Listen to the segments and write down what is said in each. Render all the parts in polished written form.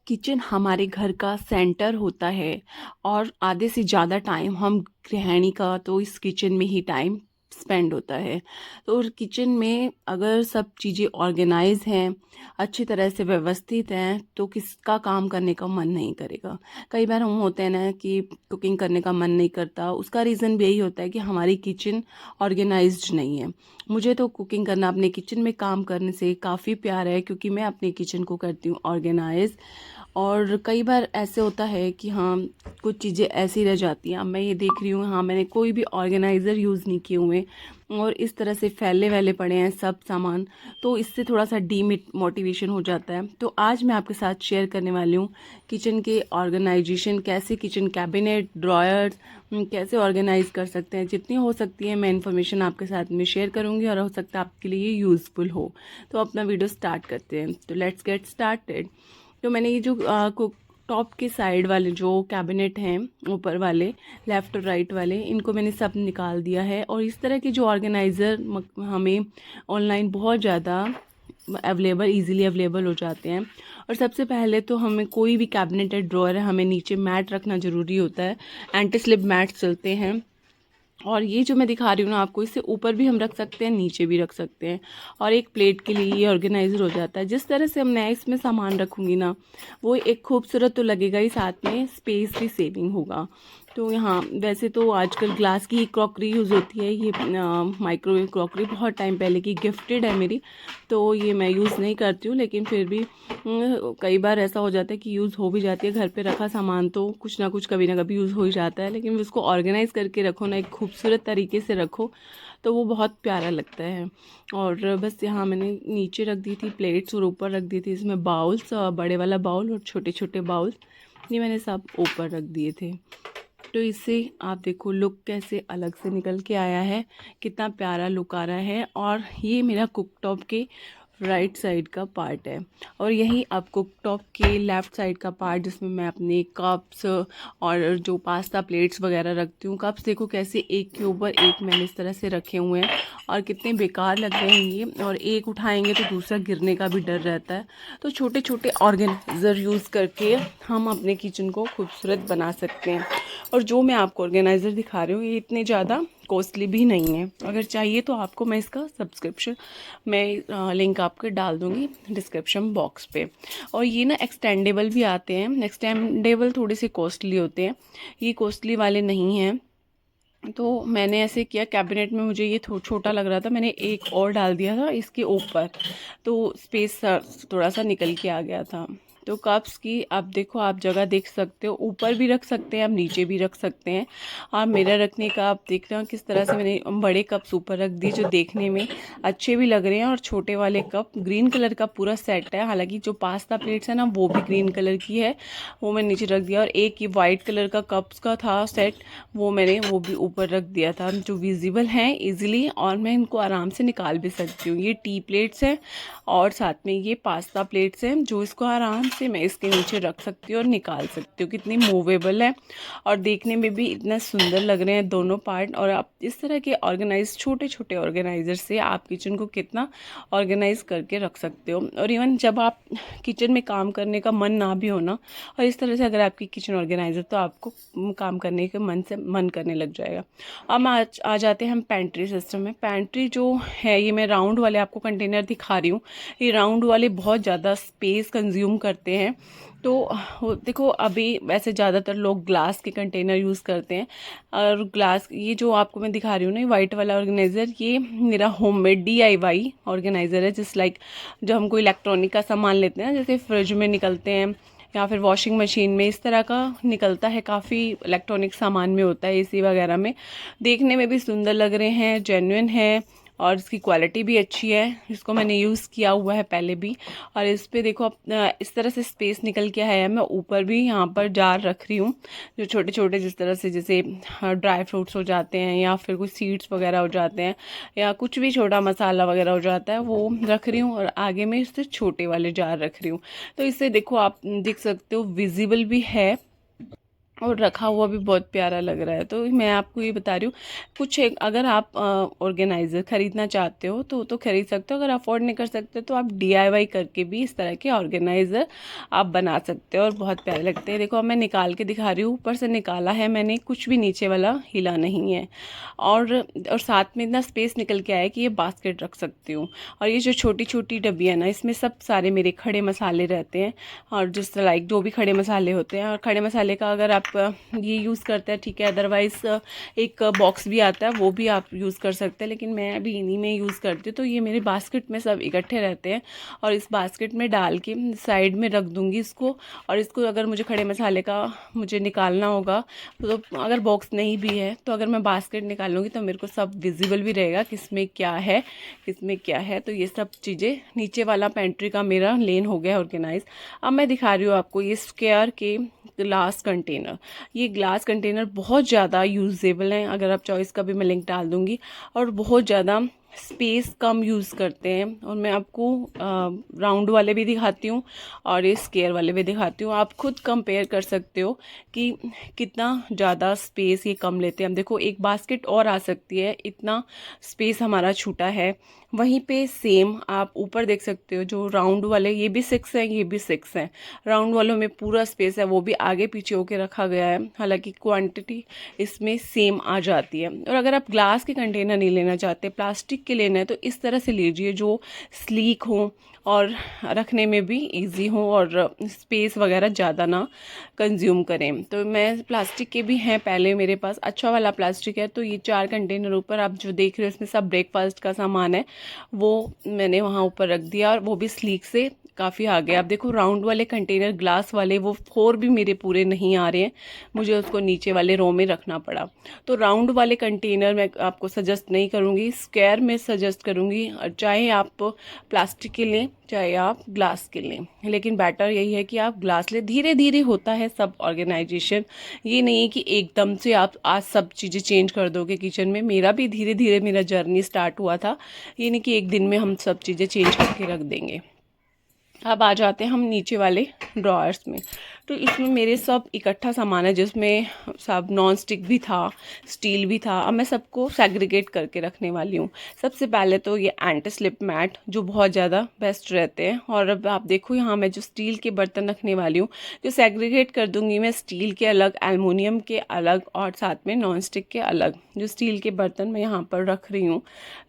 Kitchen हमारे घर का सेंटर होता है और आधे से ज़्यादा टाइम हम गृहिणी का तो इस किचन में ही टाइम स्पेंड होता है। तो किचन में अगर सब चीज़ें ऑर्गेनाइज हैं, अच्छी तरह से व्यवस्थित हैं, तो किसका काम करने का मन नहीं करेगा। कई बार हम होते हैं ना कि कुकिंग करने का मन नहीं करता, उसका रीज़न भी यही होता है कि हमारी किचन ऑर्गेनाइज्ड नहीं है। मुझे तो कुकिंग करना, अपने किचन में काम करने से काफ़ी प्यार है, क्योंकि मैं अपने किचन को करती हूँ ऑर्गेनाइज। और कई बार ऐसे होता है कि हाँ, कुछ चीज़ें ऐसी रह जाती हैं। अब मैं ये देख रही हूँ, हाँ, मैंने कोई भी ऑर्गेनाइज़र यूज़ नहीं किए हुए और इस तरह से फैले वैले पड़े हैं सब सामान, तो इससे थोड़ा सा मोटिवेशन हो जाता है। तो आज मैं आपके साथ शेयर करने वाली हूँ किचन के ऑर्गेनाइजेशन, कैसे किचन कैबिनेट, ड्रॉयर्स कैसे ऑर्गेनाइज कर सकते हैं। जितनी हो सकती है मैं इन्फॉर्मेशन आपके साथ में शेयर करूँगी और हो सकता है आपके लिए ये यूज़फुल हो। तो अपना वीडियो स्टार्ट करते हैं। तो लेट्स गेट स्टार्टेड। तो मैंने ये जो कुक टॉप के साइड वाले जो कैबिनेट हैं, ऊपर वाले लेफ़्ट और राइट वाले, इनको मैंने सब निकाल दिया है। और इस तरह के जो ऑर्गेनाइज़र हमें ऑनलाइन बहुत ज़्यादा इजीली अवेलेबल हो जाते हैं। और सबसे पहले तो हमें कोई भी कैबिनेट या ड्रॉअर है, हमें नीचे मैट रखना ज़रूरी होता है। एंटी स्लिप मैट चलते हैं। और ये जो मैं दिखा रही हूँ ना आपको, इससे ऊपर भी हम रख सकते हैं, नीचे भी रख सकते हैं। और एक प्लेट के लिए ये ऑर्गेनाइजर हो जाता है। जिस तरह से मैं इसमें सामान रखूँगी ना, वो एक खूबसूरत तो लगेगा ही, साथ में स्पेस भी सेविंग होगा। तो यहाँ वैसे तो आजकल ग्लास की ही क्रॉकरी यूज़ होती है। ये माइक्रोवेव क्रॉकरी बहुत टाइम पहले की गिफ्टेड है मेरी, तो ये मैं यूज़ नहीं करती हूँ। लेकिन फिर भी कई बार ऐसा हो जाता है कि यूज़ हो भी जाती है। घर पे रखा सामान तो कुछ ना कुछ कभी ना कभी यूज़ हो ही जाता है। लेकिन उसको ऑर्गेनाइज़ करके रखो ना, एक खूबसूरत तरीके से रखो, तो वो बहुत प्यारा लगता है। और बस यहाँ मैंने नीचे रख दी थी प्लेट्स और ऊपर रख दी थी इसमें बाउल्स, बड़े वाला बाउल और छोटे छोटे बाउल, ये मैंने सब ऊपर रख दिए थे। तो इससे आप देखो लुक कैसे अलग से निकल के आया है, कितना प्यारा लुक आ रहा है। और ये मेरा कुकटॉप के राइट साइड का पार्ट है। और यही अब कुकटॉप के लेफ़्ट साइड का पार्ट, जिसमें मैं अपने कप्स और जो पास्ता प्लेट्स वगैरह रखती हूँ। कप्स देखो कैसे एक के ऊपर एक मैंने इस तरह से रखे हुए हैं, और कितने बेकार लग रहे हैं ये। और एक उठाएंगे तो दूसरा गिरने का भी डर रहता है। तो छोटे छोटे ऑर्गेनाइज़र यूज़ करके हम अपने किचन को खूबसूरत बना सकते हैं। और जो मैं आपको ऑर्गेनाइज़र दिखा रही हूँ, ये इतने ज़्यादा कॉस्टली भी नहीं है। अगर चाहिए तो आपको मैं इसका सब्सक्रिप्शन, मैं लिंक आपके डाल दूँगी डिस्क्रिप्शन बॉक्स पे। और ये ना एक्सटेंडेबल भी आते हैं। एक्सटेंडेबल थोड़े से कॉस्टली होते हैं, ये कॉस्टली वाले नहीं हैं। तो मैंने ऐसे किया, कैबिनेट में मुझे ये छोटा लग रहा था, मैंने एक और डाल दिया था इसके ऊपर, तो स्पेस थोड़ा सा निकल के आ गया था। तो कप्स की आप देखो, आप जगह देख सकते हो, ऊपर भी रख सकते हैं, आप नीचे भी रख सकते हैं। और मेरा रखने का आप देख रहे हो किस तरह से मैंने बड़े कप्स ऊपर रख दिए, जो देखने में अच्छे भी लग रहे हैं। और छोटे वाले कप ग्रीन कलर का पूरा सेट है, हालांकि जो पास्ता प्लेट्स है ना वो भी ग्रीन कलर की है, वो मैं नीचे रख दिया। और एक ये वाइट कलर का कप्स का था सेट, वो भी ऊपर रख दिया था, जो विजिबल हैं इजीली, और मैं इनको आराम से निकाल भी सकती हूँ। ये टी प्लेट्स हैं और साथ में ये पास्ता प्लेट्स हैं, जो इसको आराम से मैं इसके नीचे रख सकती हूँ और निकाल सकती हूँ। कितनी मूवेबल है और देखने में भी इतना सुंदर लग रहे हैं दोनों पार्ट। और आप इस तरह के ऑर्गेनाइज, छोटे छोटे ऑर्गेनाइजर से आप किचन को कितना ऑर्गेनाइज करके रख सकते हो। और इवन जब आप किचन में काम करने का मन ना भी हो ना, और इस तरह से अगर आपकी किचन ऑर्गेनाइजर, तो आपको काम करने के मन करने लग जाएगा। अब आज आ जाते हैं हम पेंट्री सिस्टम में। पेंट्री जो है, ये मैं राउंड वाले आपको कंटेनर दिखा रही हूँ। ये राउंड वाले बहुत ज़्यादा स्पेस कंज्यूम करते हैं। तो देखो, अभी वैसे ज़्यादातर लोग ग्लास के कंटेनर यूज़ करते हैं। और ग्लास, ये जो आपको मैं दिखा रही हूँ ना, वाइट वाला ऑर्गेनाइज़र, ये मेरा होममेड DIY ऑर्गेनाइज़र है। जिस लाइक जो हम कोई इलेक्ट्रॉनिक का सामान लेते हैं, जैसे फ्रिज में निकलते हैं या फिर वॉशिंग मशीन में, इस तरह का निकलता है। काफ़ी इलेक्ट्रॉनिक सामान में होता है, AC वगैरह में। देखने में भी सुंदर लग रहे हैं, जेन्युइन है, और इसकी क्वालिटी भी अच्छी है। इसको मैंने यूज़ किया हुआ है पहले भी। और इस पे देखो इस तरह से स्पेस निकल के है। मैं ऊपर भी यहाँ पर जार रख रही हूँ, जो छोटे छोटे, जिस तरह से जैसे ड्राई फ्रूट्स हो जाते हैं, या फिर कुछ सीड्स वगैरह हो जाते हैं, या कुछ भी छोटा मसाला वगैरह हो जाता है, वो रख रही हूँ। और आगे में इससे छोटे वाले जार रख रही हूँ। तो इससे देखो, आप देख सकते हो विजिबल भी है और रखा हुआ भी बहुत प्यारा लग रहा है। तो मैं आपको ये बता रही हूँ कुछ एक, अगर आप ऑर्गेनाइज़र ख़रीदना चाहते हो तो खरीद सकते हो। अगर अफोर्ड नहीं कर सकते तो आप DIY करके भी इस तरह के ऑर्गेनाइज़र आप बना सकते हो और बहुत प्यारे लगते हैं। देखो अब मैं निकाल के दिखा रही हूँ, ऊपर से निकाला है मैंने, कुछ भी नीचे वाला हिला नहीं है। और साथ में इतना स्पेस निकल के आया कि ये बास्केट रख सकती हूँ। और ये जो छोटी छोटी डब्बी है ना, इसमें सब सारे मेरे खड़े मसाले रहते हैं, और जिस लाइक जो भी खड़े मसाले होते हैं। और खड़े मसाले का अगर आप ये यूज़ करते हैं ठीक है, अदरवाइज़ एक बॉक्स भी आता है वो भी आप यूज़ कर सकते हैं, लेकिन मैं अभी इन्हीं में यूज़ करती हूँ। तो ये मेरे बास्केट में सब इकट्ठे रहते हैं और इस बास्केट में डाल के साइड में रख दूँगी इसको। और इसको अगर मुझे खड़े मसाले का मुझे निकालना होगा तो अगर बॉक्स नहीं भी है तो अगर मैं बास्केट निकालूंगी तो मेरे को सब विजिबल भी रहेगा किसमें क्या है, किसमें क्या है। तो ये सब चीज़ें, नीचे वाला पेंट्री का मेरा लेन हो गया ऑर्गेनाइज। अब मैं दिखा रही हूँ आपको ये स्क्वायर के ग्लास कंटेनर। ये ग्लास कंटेनर बहुत ज़्यादा यूजेबल हैं, अगर आप चॉइस का भी मैं लिंक डाल दूँगी। और बहुत ज़्यादा स्पेस कम यूज़ करते हैं। और मैं आपको राउंड वाले भी दिखाती हूँ और ये स्क्वायर वाले भी दिखाती हूँ, आप खुद कंपेयर कर सकते हो कि कितना ज़्यादा स्पेस ये कम लेते हैं। हम देखो एक बास्केट और आ सकती है, इतना स्पेस हमारा छूटा है। वहीं पे सेम आप ऊपर देख सकते हो, जो राउंड वाले ये भी 6 हैं, ये भी 6 हैं। राउंड वालों में पूरा स्पेस है, वो भी आगे पीछे होके रखा गया है, हालांकि क्वांटिटी इसमें सेम आ जाती है। और अगर आप ग्लास के कंटेनर नहीं लेना चाहते, प्लास्टिक के लेना है, तो इस तरह से लीजिए जो स्लीक हो और रखने में भी इजी हो और स्पेस वगैरह ज़्यादा ना कंज्यूम करें। तो मैं प्लास्टिक के भी हैं पहले मेरे पास, अच्छा वाला प्लास्टिक है। तो ये 4 कंटेनर ऊपर आप जो देख रहे हो इसमें सब ब्रेकफास्ट का सामान है, वो मैंने वहाँ ऊपर रख दिया और वो भी स्लीक से काफ़ी आ गया। अब देखो राउंड वाले कंटेनर ग्लास वाले वो 4 भी मेरे पूरे नहीं आ रहे हैं, मुझे उसको नीचे वाले रो में रखना पड़ा। तो राउंड वाले कंटेनर मैं आपको सजेस्ट नहीं करूँगी, स्क्वायर में सजेस्ट करूँगी। और चाहे आप प्लास्टिक के लें चाहे आप ग्लास के लें, लेकिन बेटर यही है कि आप ग्लास लें। धीरे धीरे होता है सब ऑर्गेनाइजेशन, ये नहीं है कि एकदम से आप आज सब चीज़ें चेंज कर दोगे किचन में। मेरा भी धीरे धीरे मेरा जर्नी स्टार्ट हुआ था, ये नहीं कि एक दिन में हम सब चीज़ें चेंज करके रख देंगे। अब आ जाते हैं हम नीचे वाले ड्रॉअर्स में। तो इसमें मेरे सब इकट्ठा सामान है, जिसमें सब नॉन स्टिक भी था, स्टील भी था। अब मैं सबको सेग्रीगेट करके रखने वाली हूँ। सबसे पहले तो ये एंटी स्लिप मैट जो बहुत ज़्यादा बेस्ट रहते हैं। और अब आप देखो यहाँ मैं जो स्टील के बर्तन रखने वाली हूँ, जो सेग्रीगेट कर दूँगी मैं, स्टील के अलग, एल्युमिनियम के अलग और साथ में नॉन स्टिक के अलग। जो स्टील के बर्तन मैं यहाँ पर रख रही हूँ,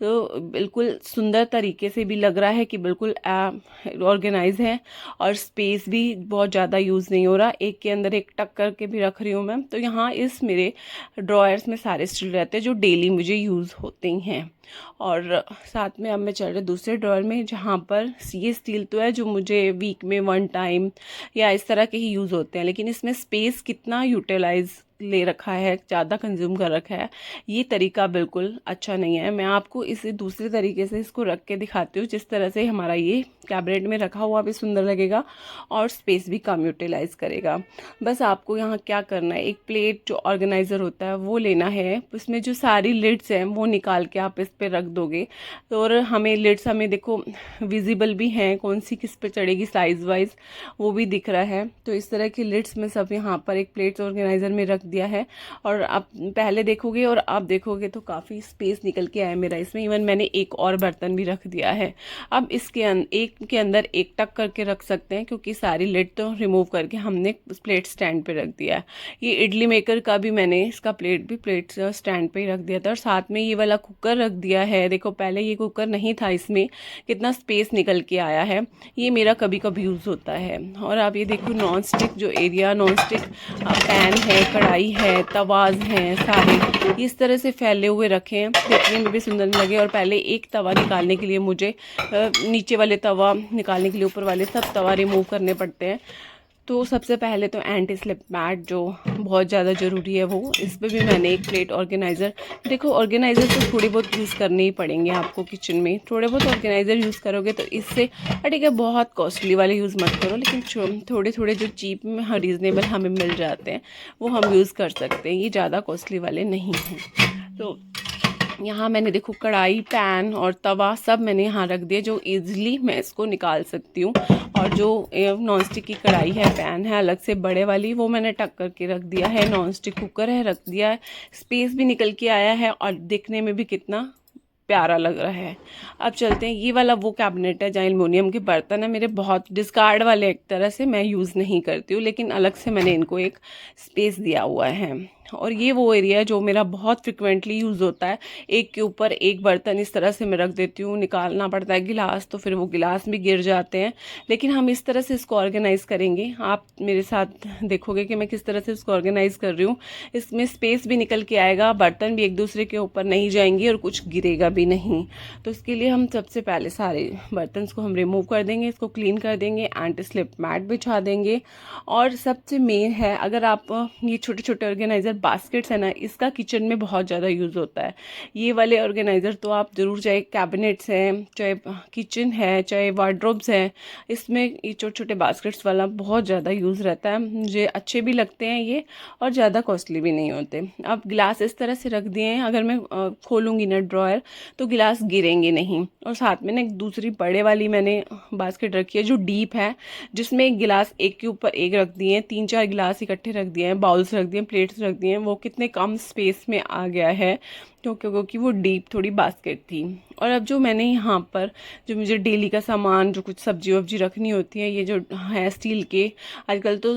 तो बिल्कुल सुंदर तरीके से भी लग रहा है कि बिल्कुल ऑर्गेनाइज है और स्पेस भी बहुत ज़्यादा यूज़ नहीं हो रहा। एक के अंदर एक टक करके भी रख रही हूँ मैं। तो यहाँ इस मेरे ड्रॉयर्स में सारे स्टील रहते हैं जो डेली मुझे यूज़ होते ही हैं। और साथ में अब मैं चल रही दूसरे ड्रॉयर में, जहाँ पर ये स्टील तो है जो मुझे वीक में 1 टाइम या इस तरह के ही यूज़ होते हैं, लेकिन इसमें स्पेस कितना यूटिलाइज ले रखा है, ज़्यादा कंज्यूम कर रखा है, ये तरीका बिल्कुल अच्छा नहीं है। मैं आपको इसे दूसरे तरीके से इसको रख के दिखाती हूँ, जिस तरह से हमारा ये कैबिनेट में रखा हुआ भी सुंदर लगेगा और स्पेस भी कम यूटिलाइज करेगा। बस आपको यहाँ क्या करना है, एक प्लेट जो ऑर्गेनाइज़र होता है वो लेना है, उसमें जो सारी लिड्स हैं वो निकाल के आप इस पे रख दोगे। तो और हमें लिड्स हमें देखो विजिबल भी हैं, कौन सी किस पे चढ़ेगी साइज वाइज वो भी दिख रहा है। तो इस तरह की लिड्स में सब यहाँ पर एक प्लेट्स ऑर्गेनाइजर में रख दिया है। और आप पहले देखोगे और आप देखोगे तो काफ़ी स्पेस निकल के आया मेरा इसमें। इवन मैंने एक और बर्तन भी रख दिया है। अब इसके एक के अंदर एक टक करके रख सकते हैं, क्योंकि सारी लिड तो रिमूव करके हमने प्लेट स्टैंड पे रख दिया है। ये इडली मेकर का भी मैंने इसका प्लेट भी प्लेट स्टैंड पे ही रख दिया था। और साथ में ये वाला कुकर रख दिया है। देखो पहले ये कुकर नहीं था, इसमें कितना स्पेस निकल के आया है। ये मेरा कभी कभी यूज़ होता है। और आप ये देखो नॉन स्टिक जो एरिया, नॉन स्टिक पैन है, कढ़ाई है, तवाज हैं, सारे इस तरह से फैले हुए रखे हैं, देखने में भी सुंदर नहीं लगे। और पहले एक तवा निकालने के लिए मुझे नीचे वाले तवा निकालने के लिए ऊपर वाले सब तवा रिमूव करने पड़ते हैं। तो सबसे पहले तो एंटी स्लिप मैट जो बहुत ज़्यादा ज़रूरी है वो, इस पर भी मैंने एक प्लेट ऑर्गेनाइज़र। देखो ऑर्गेनाइज़र तो थोड़ी बहुत यूज़ करने ही पड़ेंगे आपको किचन में, थोड़े बहुत ऑर्गेनाइज़र यूज़ करोगे तो इससे ठीक है, बहुत कॉस्टली वाले यूज़ मत करो, लेकिन थोड़े थोड़े जो चीप में रीज़नेबल हमें मिल जाते हैं वो हम यूज़ कर सकते हैं, ये ज़्यादा कॉस्टली वाले नहीं हैं। तो यहाँ मैंने देखो कढ़ाई, पैन और तवा सब मैंने यहाँ रख दिया, जो इजीली मैं इसको निकाल सकती हूँ। और जो नॉन स्टिक की कढ़ाई है, पैन है अलग से बड़े वाली, वो मैंने ढक करके रख दिया है। नॉन स्टिक कुकर है, रख दिया है। स्पेस भी निकल के आया है और दिखने में भी कितना प्यारा लग रहा है। अब चलते हैं, ये वाला वो कैबिनेट है जहाँ एल्युमिनियम के बर्तन है मेरे, बहुत डिस्कार्ड वाले, एक तरह से मैं यूज़ नहीं करती हूँ, लेकिन अलग से मैंने इनको एक स्पेस दिया हुआ है। और ये वो एरिया है जो मेरा बहुत फ्रिक्वेंटली यूज़ होता है। एक के ऊपर एक बर्तन इस तरह से मैं रख देती हूँ, निकालना पड़ता है गिलास, तो फिर वो गिलास भी गिर जाते हैं। लेकिन हम इस तरह से इसको ऑर्गेनाइज़ करेंगे, आप मेरे साथ देखोगे कि मैं किस तरह से इसको ऑर्गेनाइज़ कर रही हूँ। इसमें स्पेस भी निकल के आएगा, बर्तन भी एक दूसरे के ऊपर नहीं जाएंगे और कुछ गिरेगा भी नहीं। तो इसके लिए हम सबसे पहले सारे बर्तन को हम रिमूव कर देंगे, इसको क्लीन कर देंगे, एंटी स्लिप मैट बिछा देंगे। और सबसे मेन है, अगर आप ये छोटे छोटे ऑर्गेनाइज़र बास्केट्स है ना, इसका किचन में बहुत ज़्यादा यूज़ होता है। ये वाले ऑर्गेनाइज़र तो आप ज़रूर, चाहे कैबिनेट्स हैं, चाहे किचन है, चाहे वार्डरोब्स हैं, इसमें ये छोटे छोटे बास्केट्स वाला बहुत ज़्यादा यूज़ रहता है। मुझे अच्छे भी लगते हैं ये, और ज़्यादा कॉस्टली भी नहीं होते। अब गिलास इस तरह से रख दिए हैं, अगर मैं खोलूँगी ना ड्रॉयर तो गिलास गिरेंगे नहीं। और साथ में ना एक दूसरी बड़े वाली मैंने बास्केट रखी है जो डीप है, जिसमें एक गिलास एक के ऊपर एक रख दिए हैं, 3-4 गिलास इकट्ठे रख दिए हैं, बाउल्स रख दिए हैं, प्लेट्स रख दिए हैं। वो कितने कम स्पेस में आ गया है क्योंकि वो डीप थोड़ी बास्केट थी। और अब जो मैंने यहाँ पर जो मुझे डेली का सामान, जो कुछ सब्जी वब्जी रखनी होती है, ये जो है स्टील के, आजकल तो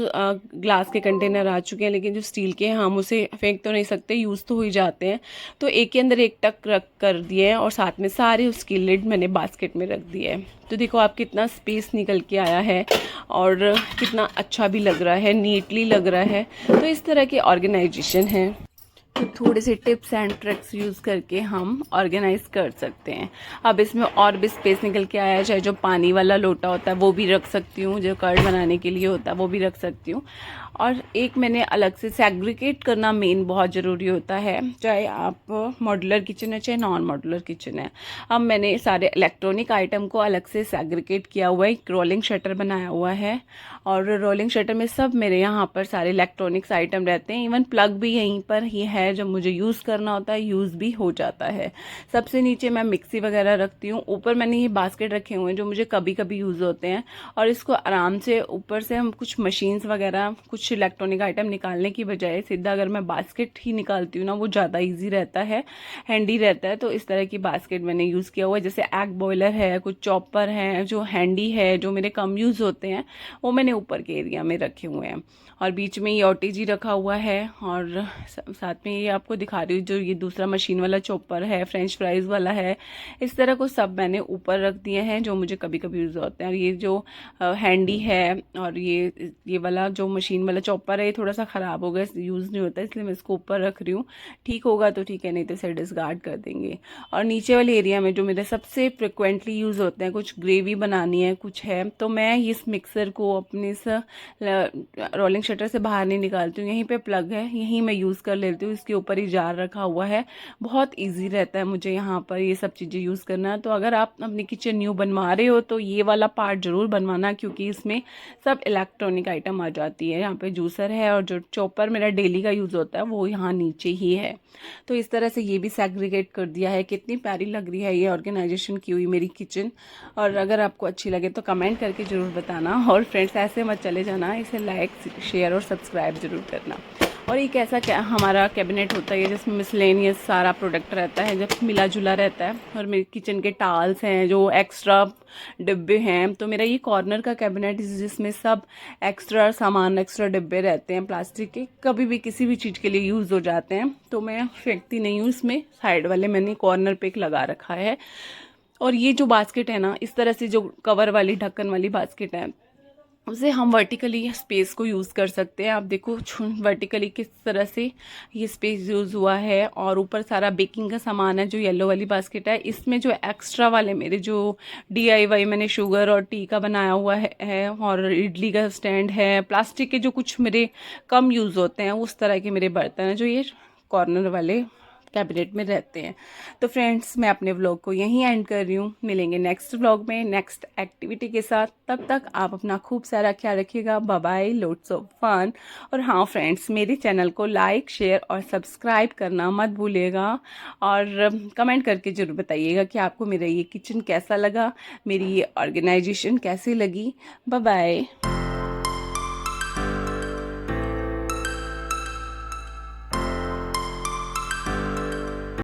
ग्लास के कंटेनर आ चुके हैं, लेकिन जो स्टील के हैं हम उसे फेंक तो नहीं सकते, यूज़ तो हो ही जाते हैं। तो एक के अंदर एक टक रख कर दिए हैं, और साथ में सारे उसकी लिड मैंने बास्केट में रख दिए है। तो देखो आप कितना स्पेस निकल के आया है और कितना अच्छा भी लग रहा है, नीटली लग रहा है। तो इस तरह के ऑर्गेनाइजेशन है, तो थोड़े से टिप्स एंड ट्रिक्स यूज़ करके हम ऑर्गेनाइज कर सकते हैं। अब इसमें और भी स्पेस निकल के आया है, चाहे जो पानी वाला लोटा होता है वो भी रख सकती हूँ, जो कर्ड बनाने के लिए होता है वो भी रख सकती हूँ। और एक मैंने अलग से सेग्रीगेट करना मेन बहुत ज़रूरी होता है, चाहे आप मॉड्यूलर किचन है चाहे नॉन मॉड्यूलर किचन है। अब मैंने सारे इलेक्ट्रॉनिक आइटम को अलग से सेग्रीगेट किया हुआ है, एक रोलिंग शटर बनाया हुआ है, और रोलिंग शटर में सब मेरे यहाँ पर सारे इलेक्ट्रॉनिक्स आइटम रहते हैं। इवन प्लग भी यहीं पर ही है, जब मुझे यूज़ करना होता है यूज़ भी हो जाता है। सबसे नीचे मैं मिक्सी वगैरह रखती हूँ, ऊपर मैंने ये बास्केट रखे हुए हैं जो मुझे कभी कभी यूज़ होते हैं। और इसको आराम से ऊपर से हम कुछ मशीन्स वगैरह, कुछ इलेक्ट्रॉनिक आइटम निकालने की बजाय सीधा अगर मैं बास्केट ही निकालती हूँ ना, वो ज़्यादा ईजी रहता है, हैंडी रहता है। तो इस तरह की बास्केट मैंने यूज़ किया हुआ है। जैसे एग बॉयलर है, कुछ चॉपर है जो हैंडी है, जो मेरे कम यूज़ होते हैं, वो मैंने ऊपर के एरिया में रखे हुए हैं। और बीच में ये ओटीजी रखा हुआ है, और साथ में ये आपको दिखा रही हूँ जो ये दूसरा मशीन वाला चॉपर है, फ्रेंच फ्राइज वाला है। इस तरह को सब मैंने ऊपर रख दिए हैं जो मुझे कभी कभी यूज़ होते हैं। और ये जो हैंडी है, और ये वाला जो मशीन वाला चॉपर है, ये थोड़ा सा ख़राब हो गया, यूज़ नहीं होता, इसलिए मैं इसको ऊपर रख रही हूँ। ठीक होगा तो ठीक है, नहीं तो इसे डिस्कार्ड कर देंगे। और नीचे वाले एरिया में जो मेरे सबसे फ्रिक्वेंटली यूज़ होते हैं, कुछ ग्रेवी बनानी है, कुछ है, तो मैं इस मिक्सर को अपने इस रोलिंग शटर से बाहर नहीं निकालती हूँ। यहीं पे प्लग है, यहीं मैं यूज़ कर लेती हूँ। इसके ऊपर ही जार रखा हुआ है, बहुत इजी रहता है मुझे यहाँ पर ये सब चीज़ें यूज़ करना। तो अगर आप अपनी किचन न्यू बनवा रहे हो तो ये वाला पार्ट ज़रूर बनवाना, क्योंकि इसमें सब इलेक्ट्रॉनिक आइटम आ जाती है। यहाँ पे जूसर है, और जो चॉपर मेरा डेली का यूज़ होता है वो यहाँ नीचे ही है। तो इस तरह से ये भी सेग्रीगेट कर दिया है। कितनी प्यारी लग रही है ये ऑर्गेनाइजेशन की हुई मेरी किचन। और अगर आपको अच्छी लगे तो कमेंट करके ज़रूर बताना। और फ्रेंड्स, ऐसे मत चले जाना, इसे लाइक, शेयर और सब्सक्राइब जरूर करना। और एक ऐसा क्या हमारा कैबिनेट होता है जिसमें मिसलेनियस सारा प्रोडक्ट रहता है, जब मिला जुला रहता है। और मेरे किचन के टाल्स हैं, जो एक्स्ट्रा डिब्बे हैं, तो मेरा ये कॉर्नर का कैबिनेट जिसमें सब एक्स्ट्रा सामान, एक्स्ट्रा डिब्बे रहते हैं प्लास्टिक के, कभी भी किसी भी चीज़ के लिए यूज़ हो जाते हैं, तो मैं फेंकती नहीं हूँ। इसमें साइड वाले मैंने कॉर्नर पे एक लगा रखा है। और ये जो बास्केट है ना, इस तरह से जो कवर वाली ढक्कन वाली बास्केट है, उसे हम वर्टिकली स्पेस को यूज़ कर सकते हैं। आप देखो वर्टिकली किस तरह से ये स्पेस यूज़ हुआ है। और ऊपर सारा बेकिंग का सामान है, जो येलो वाली बास्केट है। इसमें जो एक्स्ट्रा वाले मेरे जो DIY मैंने शुगर और टी का बनाया हुआ है, और इडली का स्टैंड है, प्लास्टिक के जो कुछ मेरे कम यूज़ होते हैं, उस तरह के मेरे बर्तन हैं जो ये कॉर्नर वाले कैबिनेट में रहते हैं। तो फ्रेंड्स, मैं अपने व्लॉग को यहीं एंड कर रही हूँ। मिलेंगे नेक्स्ट व्लॉग में नेक्स्ट एक्टिविटी के साथ। तब तक आप अपना खूब सारा ख्याल रखिएगा। Bye bye, lots of fun. और हाँ फ्रेंड्स, मेरे चैनल को लाइक, शेयर और सब्सक्राइब करना मत भूलिएगा। और कमेंट करके ज़रूर बताइएगा कि आपको मेरा ये किचन कैसा लगा, मेरी ये ऑर्गेनाइजेशन कैसी लगी। Bye bye.